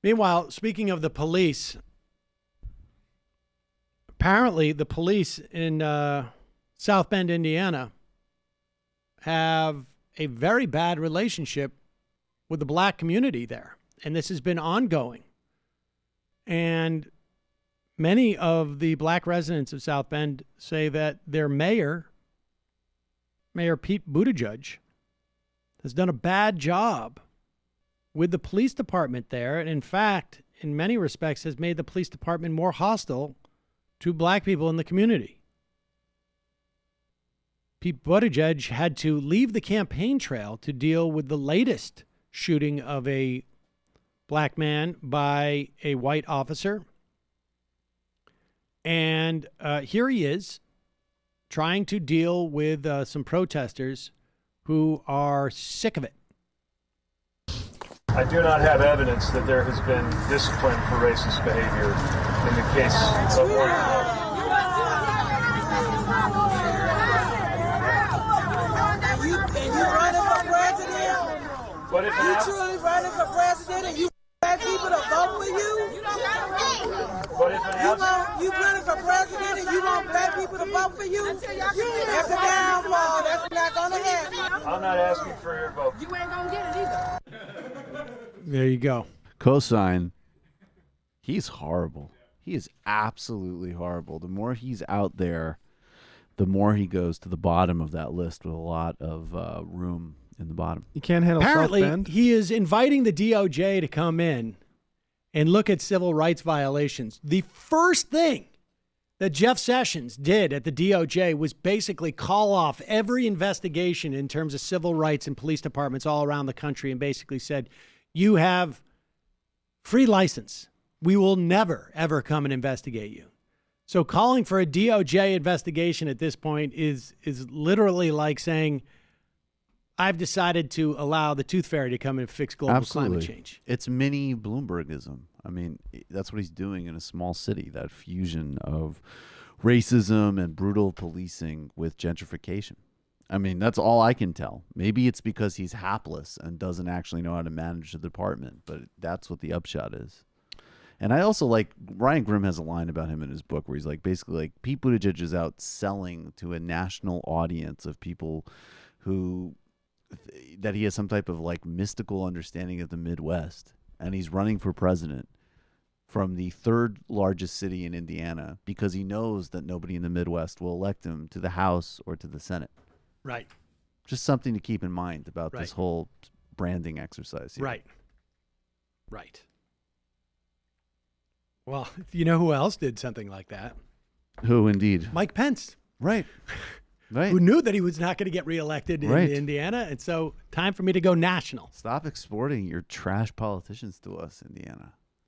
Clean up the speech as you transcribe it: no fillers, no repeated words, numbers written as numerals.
Meanwhile, speaking of the police, apparently the police in South Bend, Indiana, have a very bad relationship with the black community there. And this has been ongoing. And many of the black residents of South Bend say that their mayor, Mayor Pete Buttigieg, has done a bad job with the police department there. And in fact, in many respects, has made the police department more hostile to black people in the community. Pete Buttigieg had to leave the campaign trail to deal with the latest shooting of a black man by a white officer. And here he is trying to deal with some protesters who are sick of it. I do not have evidence that there has been discipline for racist behavior in the case of Oregon. And you running for president? But if You truly running for president and you black people to vote for you? But if You running for president and you want black people to vote for you? That's a downfall. That's not going to happen. I'm not asking for your vote. You ain't going to get it either. There you go. Cosign. He's horrible. He is absolutely horrible. The more he's out there, the more he goes to the bottom of that list with a lot of room in the bottom. You can't handle Apparently, South Bend? he is inviting the DOJ to come in and look at civil rights violations. The first thing that Jeff Sessions did at the DOJ was basically call off every investigation in terms of civil rights in police departments all around the country and basically said, you have free license. We will never, ever come and investigate you. So calling for a DOJ investigation at this point is literally like saying, I've decided to allow the tooth fairy to come and fix global climate change. It's mini Bloombergism. I mean, that's what he's doing in a small city, that fusion of racism and brutal policing with gentrification. I mean, that's all I can tell. Maybe it's because he's hapless and doesn't actually know how to manage the department, but that's what the upshot is. And I also like, Ryan Grimm has a line about him in his book where he's like, basically like, Pete Buttigieg is out selling to a national audience of people who, that he has some type of like mystical understanding of the Midwest. And he's running for president from the third largest city in Indiana because he knows that nobody in the Midwest will elect him to the House or to the Senate. Right. Just something to keep in mind about this whole branding exercise here. Right. Right. Well, you know who else did something like that? Who indeed? Mike Pence. Right. Right. Who knew that he was not going to get reelected in Indiana. And so time for me to go national. Stop exporting your trash politicians to us, Indiana.